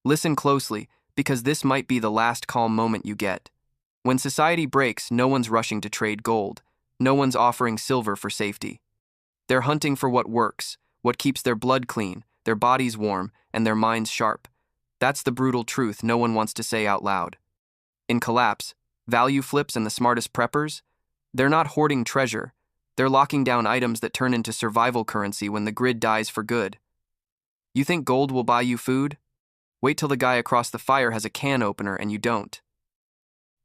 Listen closely, because this might be the last calm moment you get. When society breaks, no one's rushing to trade gold. No one's offering silver for safety. They're hunting for what works, what keeps their blood clean, their bodies warm, and their minds sharp. That's the brutal truth no one wants to say out loud. In collapse, value flips and the smartest preppers, they're not hoarding treasure. They're locking down items that turn into survival currency when the grid dies for good. You think gold will buy you food? Wait till the guy across the fire has a can opener and you don't.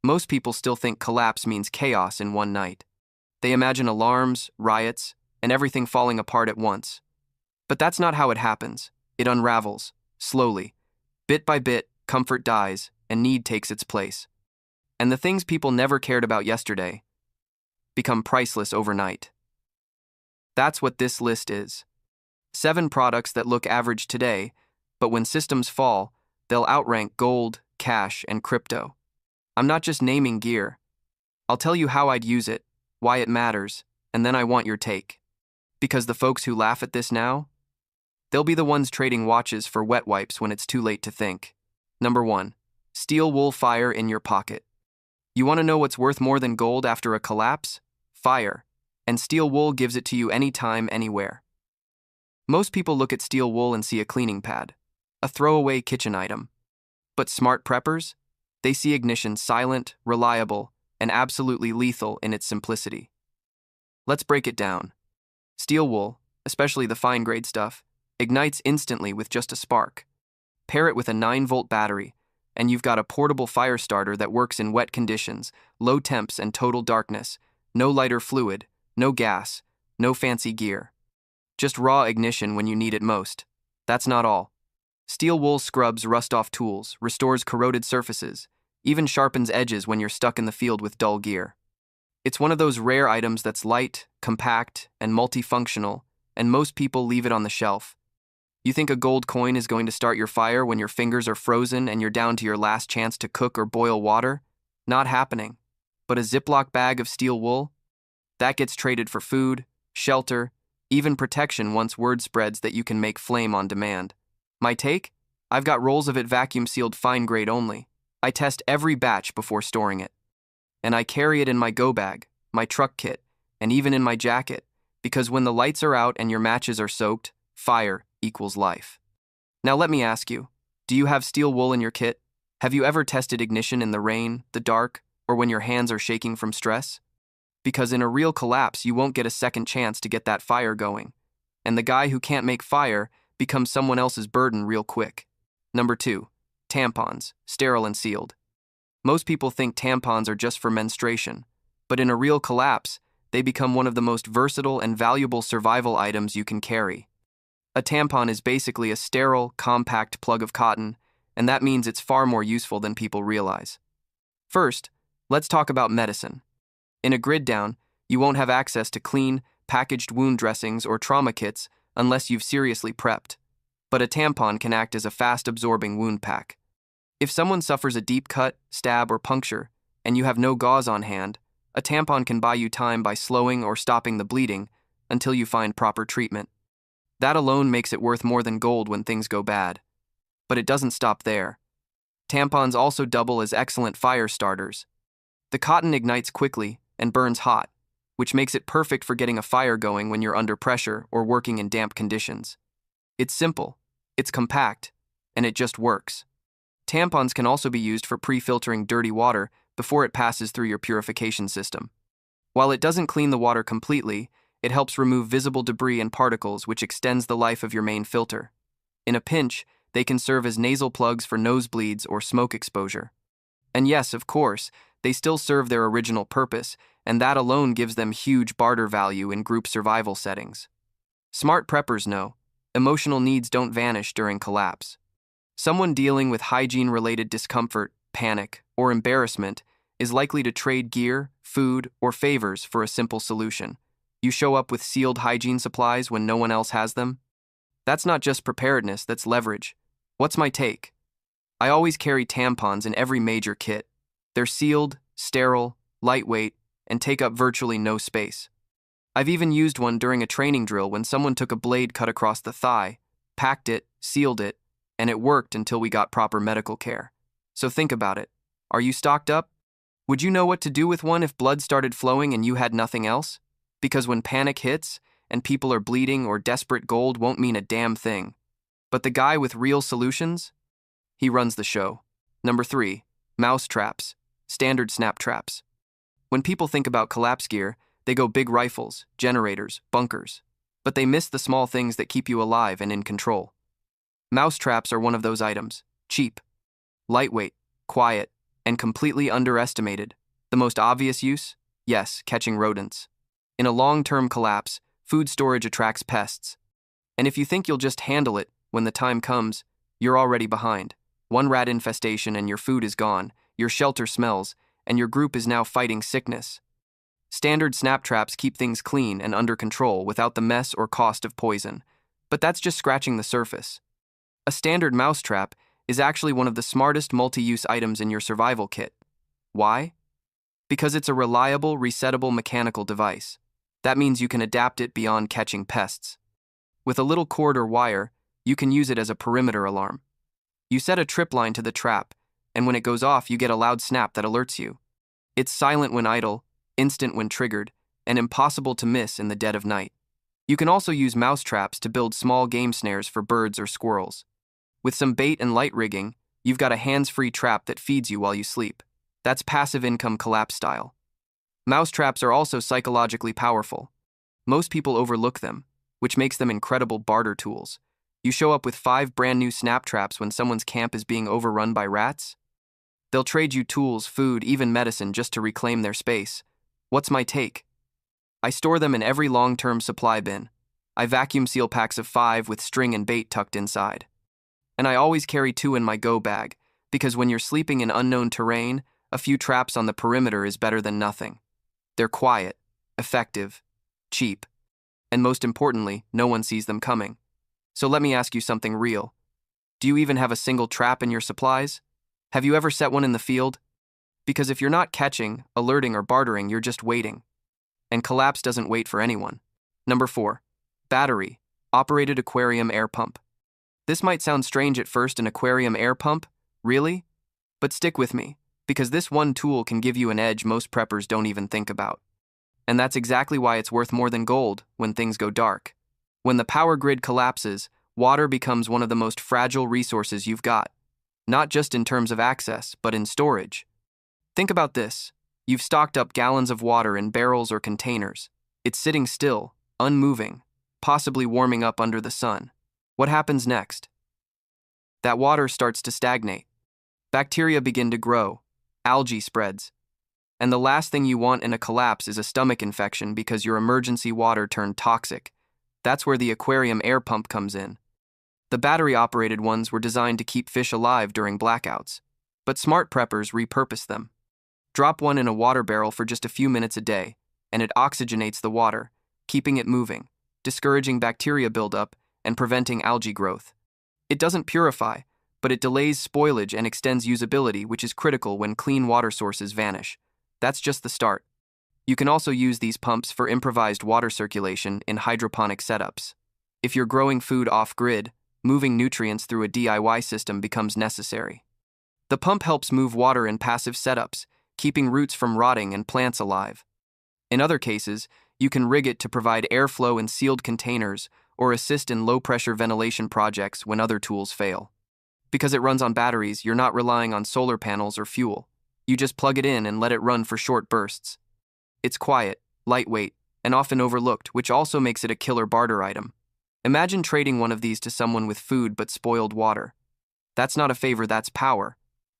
Most people still think collapse means chaos in one night. They imagine alarms, riots, and everything falling apart at once. But that's not how it happens. It unravels, slowly. Bit by bit, comfort dies, and need takes its place. And the things people never cared about yesterday become priceless overnight. That's what this list is. 7 products that look average today, but when systems fall, they'll outrank gold, cash, and crypto. I'm not just naming gear. I'll tell you how I'd use it, why it matters, and then I want your take. Because the folks who laugh at this now, they'll be the ones trading watches for wet wipes when it's too late to think. Number 1. Steel wool fire in your pocket. You want to know what's worth more than gold after a collapse? Fire. And steel wool gives it to you anytime, anywhere. Most people look at steel wool and see a cleaning pad, a throwaway kitchen item. But smart preppers? They see ignition silent, reliable, and absolutely lethal in its simplicity. Let's break it down. Steel wool, especially the fine-grade stuff, ignites instantly with just a spark. Pair it with a 9-volt battery, and you've got a portable fire starter that works in wet conditions, low temps, and total darkness. No lighter fluid, no gas, no fancy gear. Just raw ignition when you need it most. That's not all. Steel wool scrubs rust-off tools, restores corroded surfaces, even sharpens edges when you're stuck in the field with dull gear. It's one of those rare items that's light, compact, and multifunctional, and most people leave it on the shelf. You think a gold coin is going to start your fire when your fingers are frozen and you're down to your last chance to cook or boil water? Not happening. But a Ziploc bag of steel wool? That gets traded for food, shelter, even protection once word spreads that you can make flame on demand. My take? I've got rolls of it vacuum-sealed fine grade only. I test every batch before storing it. And I carry it in my go bag, my truck kit, and even in my jacket, because when the lights are out and your matches are soaked, fire equals life. Now let me ask you, do you have steel wool in your kit? Have you ever tested ignition in the rain, the dark, or when your hands are shaking from stress? Because in a real collapse, you won't get a second chance to get that fire going. And the guy who can't make fire becomes someone else's burden real quick. Number 2. Tampons, sterile and sealed. Most people think tampons are just for menstruation, but in a real collapse, they become one of the most versatile and valuable survival items you can carry. A tampon is basically a sterile, compact plug of cotton, and that means it's far more useful than people realize. First, let's talk about medicine. In a grid down, you won't have access to clean, packaged wound dressings or trauma kits unless you've seriously prepped. But a tampon can act as a fast-absorbing wound pack. If someone suffers a deep cut, stab, or puncture, and you have no gauze on hand, a tampon can buy you time by slowing or stopping the bleeding until you find proper treatment. That alone makes it worth more than gold when things go bad. But it doesn't stop there. Tampons also double as excellent fire starters. The cotton ignites quickly and burns hot, which makes it perfect for getting a fire going when you're under pressure or working in damp conditions. It's simple, it's compact, and it just works. Tampons can also be used for pre-filtering dirty water before it passes through your purification system. While it doesn't clean the water completely, it helps remove visible debris and particles, which extends the life of your main filter. In a pinch, they can serve as nasal plugs for nosebleeds or smoke exposure. And yes, of course, they still serve their original purpose, and that alone gives them huge barter value in group survival settings. Smart preppers know, emotional needs don't vanish during collapse. Someone dealing with hygiene-related discomfort, panic, or embarrassment is likely to trade gear, food, or favors for a simple solution. You show up with sealed hygiene supplies when no one else has them? That's not just preparedness, that's leverage. What's my take? I always carry tampons in every major kit. They're sealed, sterile, lightweight, and take up virtually no space. I've even used one during a training drill when someone took a blade cut across the thigh, packed it, sealed it, And it worked until we got proper medical care. So think about it. Are you stocked up? Would you know what to do with one if blood started flowing and you had nothing else? Because when panic hits and people are bleeding or desperate, gold won't mean a damn thing. But the guy with real solutions? He runs the show. Number 3. Mouse traps. Standard snap traps. When people think about collapse gear, they go big rifles, generators, bunkers. But they miss the small things that keep you alive and in control. Mouse traps are one of those items. Cheap, lightweight, quiet, and completely underestimated. The most obvious use? Yes, catching rodents. In a long-term collapse, food storage attracts pests. And if you think you'll just handle it when the time comes, you're already behind. One rat infestation and your food is gone, your shelter smells, and your group is now fighting sickness. Standard snap traps keep things clean and under control without the mess or cost of poison. But that's just scratching the surface. A standard mouse trap is actually one of the smartest multi-use items in your survival kit. Why? Because it's a reliable, resettable mechanical device. That means you can adapt it beyond catching pests. With a little cord or wire, you can use it as a perimeter alarm. You set a trip line to the trap, and when it goes off, you get a loud snap that alerts you. It's silent when idle, instant when triggered, and impossible to miss in the dead of night. You can also use mouse traps to build small game snares for birds or squirrels. With some bait and light rigging, you've got a hands-free trap that feeds you while you sleep. That's passive income collapse style. Mouse traps are also psychologically powerful. Most people overlook them, which makes them incredible barter tools. You show up with 5 brand new snap traps when someone's camp is being overrun by rats? They'll trade you tools, food, even medicine just to reclaim their space. What's my take? I store them in every long-term supply bin. I vacuum seal packs of 5 with string and bait tucked inside. And I always carry 2 in my go bag, because when you're sleeping in unknown terrain, a few traps on the perimeter is better than nothing. They're quiet, effective, cheap, and most importantly, no one sees them coming. So let me ask you something real. Do you even have a single trap in your supplies? Have you ever set one in the field? Because if you're not catching, alerting, or bartering, you're just waiting. And collapse doesn't wait for anyone. Number 4. Battery, operated aquarium air pump. This might sound strange at first, an aquarium air pump? Really? But stick with me, because this one tool can give you an edge most preppers don't even think about. And that's exactly why it's worth more than gold when things go dark. When the power grid collapses, water becomes one of the most fragile resources you've got. Not just in terms of access, but in storage. Think about this. You've stocked up gallons of water in barrels or containers. It's sitting still, unmoving, possibly warming up under the sun. What happens next? That water starts to stagnate. Bacteria begin to grow. Algae spreads. And the last thing you want in a collapse is a stomach infection because your emergency water turned toxic. That's where the aquarium air pump comes in. The battery-operated ones were designed to keep fish alive during blackouts, but smart preppers repurpose them. Drop one in a water barrel for just a few minutes a day, and it oxygenates the water, keeping it moving, discouraging bacteria buildup, and preventing algae growth. It doesn't purify, but it delays spoilage and extends usability, which is critical when clean water sources vanish. That's just the start. You can also use these pumps for improvised water circulation in hydroponic setups. If you're growing food off-grid, moving nutrients through a DIY system becomes necessary. The pump helps move water in passive setups, keeping roots from rotting and plants alive. In other cases, you can rig it to provide airflow in sealed containers or assist in low-pressure ventilation projects when other tools fail. Because it runs on batteries, you're not relying on solar panels or fuel. You just plug it in and let it run for short bursts. It's quiet, lightweight, and often overlooked, which also makes it a killer barter item. Imagine trading one of these to someone with food but spoiled water. That's not a favor, that's power.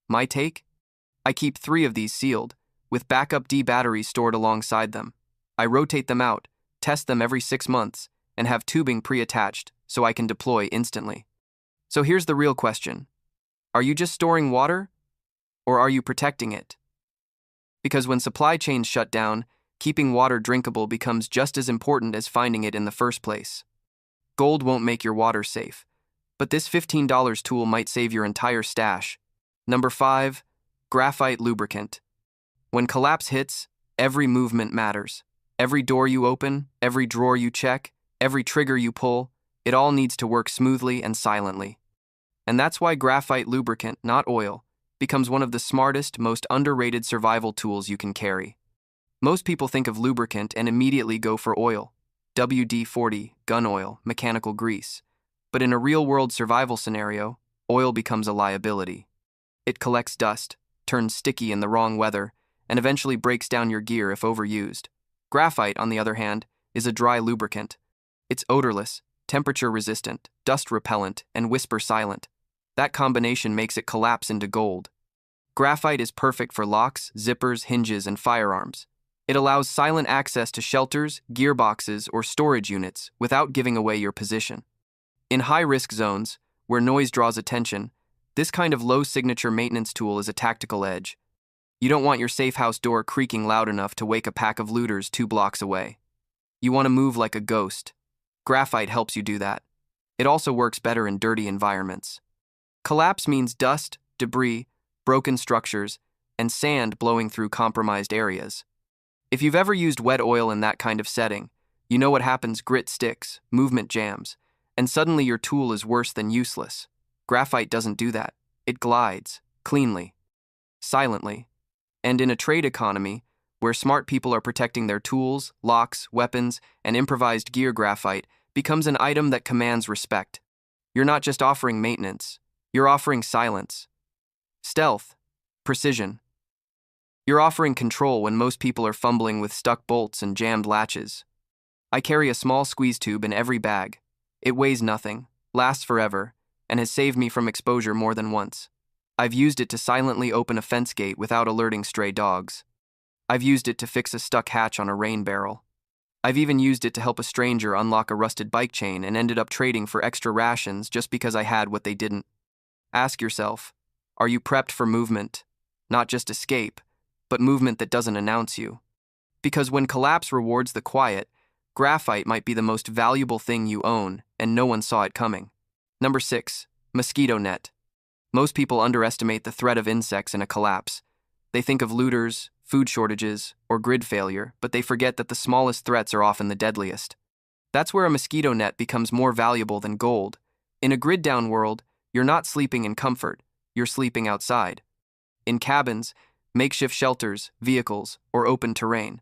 My take? I keep 3 of these sealed, with backup D batteries stored alongside them. I rotate them out, test them every 6 months, and have tubing pre-attached so I can deploy instantly. So here's the real question. Are you just storing water? Or are you protecting it? Because when supply chains shut down, keeping water drinkable becomes just as important as finding it in the first place. Gold won't make your water safe, but this $15 tool might save your entire stash. Number 5, graphite lubricant. When collapse hits, every movement matters. Every door you open, every drawer you check, every trigger you pull, it all needs to work smoothly and silently. And that's why graphite lubricant, not oil, becomes one of the smartest, most underrated survival tools you can carry. Most people think of lubricant and immediately go for oil, WD-40, gun oil, mechanical grease. But in a real-world survival scenario, oil becomes a liability. It collects dust, turns sticky in the wrong weather, and eventually breaks down your gear if overused. Graphite, on the other hand, is a dry lubricant. It's odorless, temperature-resistant, dust-repellent, and whisper-silent. That combination makes it collapse into gold. Graphite is perfect for locks, zippers, hinges, and firearms. It allows silent access to shelters, gearboxes, or storage units without giving away your position. In high-risk zones, where noise draws attention, this kind of low-signature maintenance tool is a tactical edge. You don't want your safe house door creaking loud enough to wake a pack of looters 2 blocks away. You want to move like a ghost. Graphite helps you do that. It also works better in dirty environments. Collapse means dust, debris, broken structures, and sand blowing through compromised areas. If you've ever used wet oil in that kind of setting, you know what happens: grit sticks, movement jams, and suddenly your tool is worse than useless. Graphite doesn't do that. It glides, cleanly, silently. And in a trade economy, where smart people are protecting their tools, locks, weapons, and improvised gear, graphite becomes an item that commands respect. You're not just offering maintenance, you're offering silence, stealth, precision. You're offering control when most people are fumbling with stuck bolts and jammed latches. I carry a small squeeze tube in every bag. It weighs nothing, lasts forever, and has saved me from exposure more than once. I've used it to silently open a fence gate without alerting stray dogs. I've used it to fix a stuck hatch on a rain barrel. I've even used it to help a stranger unlock a rusted bike chain and ended up trading for extra rations just because I had what they didn't. Ask yourself, are you prepped for movement? Not just escape, but movement that doesn't announce you. Because when collapse rewards the quiet, graphite might be the most valuable thing you own, and no one saw it coming. Number 6, mosquito net. Most people underestimate the threat of insects in a collapse. They think of looters, food shortages, or grid failure, but they forget that the smallest threats are often the deadliest. That's where a mosquito net becomes more valuable than gold. In a grid-down world, you're not sleeping in comfort, you're sleeping outside. In cabins, makeshift shelters, vehicles, or open terrain.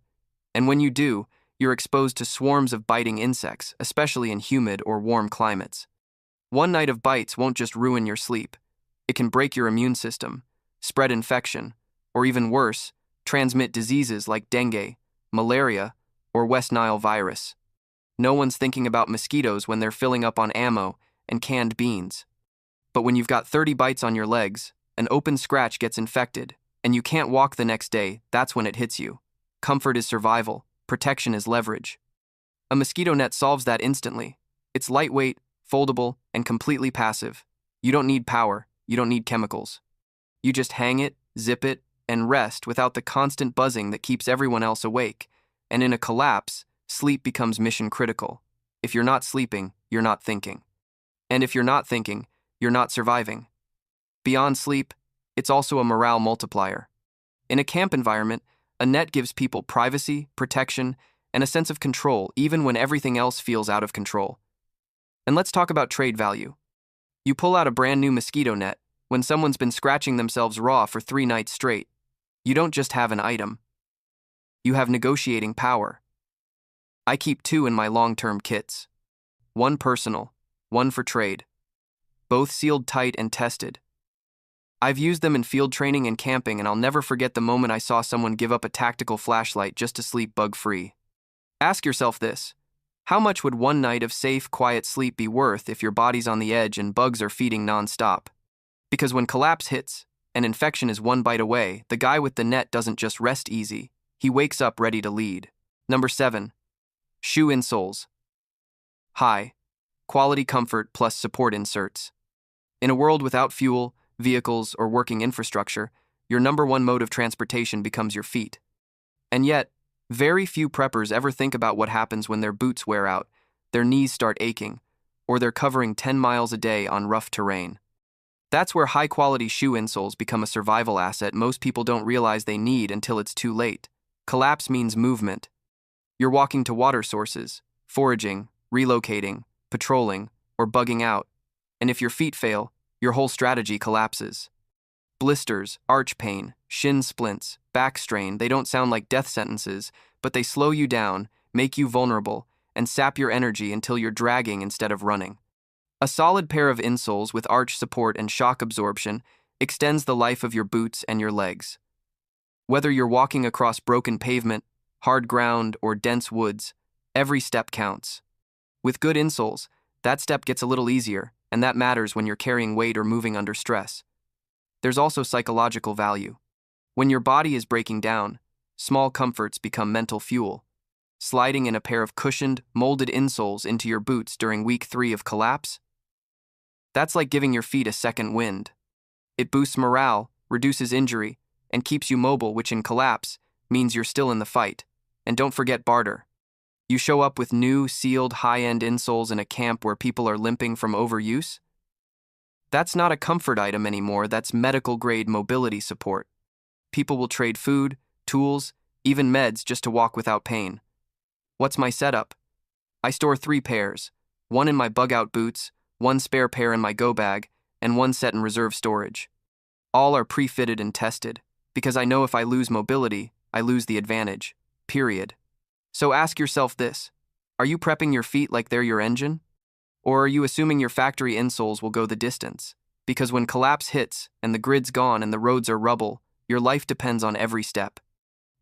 And when you do, you're exposed to swarms of biting insects, especially in humid or warm climates. One night of bites won't just ruin your sleep. It can break your immune system, spread infection, or even worse, transmit diseases like dengue, malaria, or West Nile virus. No one's thinking about mosquitoes when they're filling up on ammo and canned beans. But when you've got 30 bites on your legs, an open scratch gets infected, and you can't walk the next day, that's when it hits you. Comfort is survival, protection is leverage. A mosquito net solves that instantly. It's lightweight, foldable, and completely passive. You don't need power, you don't need chemicals. You just hang it, zip it, and rest without the constant buzzing that keeps everyone else awake. And in a collapse, sleep becomes mission critical. If you're not sleeping, you're not thinking. And if you're not thinking, you're not surviving. Beyond sleep, it's also a morale multiplier. In a camp environment, a net gives people privacy, protection, and a sense of control even when everything else feels out of control. And let's talk about trade value. You pull out a brand new mosquito net when someone's been scratching themselves raw for 3 nights straight. You don't just have an item. You have negotiating power. I keep 2 in my long-term kits. One personal, one for trade. Both sealed tight and tested. I've used them in field training and camping, and I'll never forget the moment I saw someone give up a tactical flashlight just to sleep bug-free. Ask yourself this: how much would one night of safe, quiet sleep be worth if your body's on the edge and bugs are feeding non-stop? Because when collapse hits, and infection is 1 bite away, the guy with the net doesn't just rest easy, he wakes up ready to lead. Number 7. Shoe insoles. High quality comfort plus support inserts. In a world without fuel, vehicles, or working infrastructure, your number 1 mode of transportation becomes your feet. And yet, very few preppers ever think about what happens when their boots wear out, their knees start aching, or they're covering 10 miles a day on rough terrain. That's where high-quality shoe insoles become a survival asset most people don't realize they need until it's too late. Collapse means movement. You're walking to water sources, foraging, relocating, patrolling, or bugging out, and if your feet fail, your whole strategy collapses. Blisters, arch pain, shin splints, back strain, they don't sound like death sentences, but they slow you down, make you vulnerable, and sap your energy until you're dragging instead of running. A solid pair of insoles with arch support and shock absorption extends the life of your boots and your legs. Whether you're walking across broken pavement, hard ground, or dense woods, every step counts. With good insoles, that step gets a little easier, and that matters when you're carrying weight or moving under stress. There's also psychological value. When your body is breaking down, small comforts become mental fuel. Sliding in a pair of cushioned, molded insoles into your boots during week 3 of collapse? That's like giving your feet a second wind. It boosts morale, reduces injury, and keeps you mobile, which in collapse means you're still in the fight. And don't forget barter. You show up with new, sealed, high-end insoles in a camp where people are limping from overuse? That's not a comfort item anymore, that's medical-grade mobility support. People will trade food, tools, even meds just to walk without pain. What's my setup? I store 3 pairs, one in my bug-out boots, one spare pair in my go bag, and one set in reserve storage. All are pre-fitted and tested, because I know if I lose mobility, I lose the advantage, period. So ask yourself this, are you prepping your feet like they're your engine? Or are you assuming your factory insoles will go the distance? Because when collapse hits, and the grid's gone and the roads are rubble, your life depends on every step.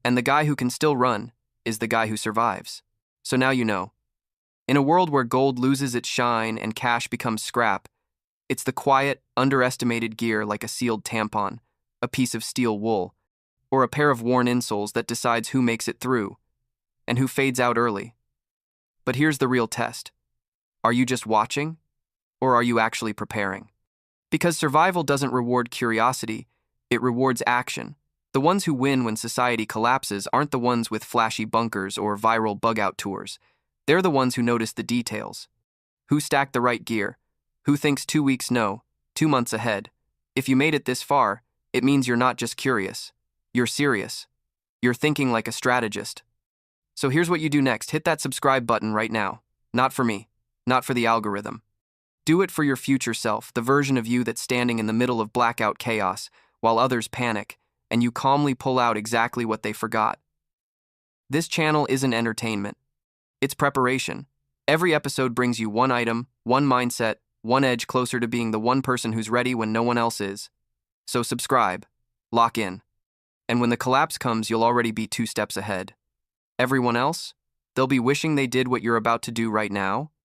And the guy who can still run is the guy who survives. So now you know. In a world where gold loses its shine and cash becomes scrap, it's the quiet, underestimated gear like a sealed tampon, a piece of steel wool, or a pair of worn insoles that decides who makes it through and who fades out early. But here's the real test. Are you just watching, or are you actually preparing? Because survival doesn't reward curiosity, it rewards action. The ones who win when society collapses aren't the ones with flashy bunkers or viral bug-out tours. They're the ones who notice the details. Who stacked the right gear? Who thinks 2 weeks no, 2 months ahead? If you made it this far, it means you're not just curious. You're serious. You're thinking like a strategist. So here's what you do next. Hit that subscribe button right now. Not for me. Not for the algorithm. Do it for your future self, the version of you that's standing in the middle of blackout chaos while others panic, and you calmly pull out exactly what they forgot. This channel isn't entertainment. It's preparation. Every episode brings you one item, one mindset, one edge closer to being the one person who's ready when no one else is. So subscribe. Lock in. And when the collapse comes, you'll already be 2 steps ahead. Everyone else? They'll be wishing they did what you're about to do right now.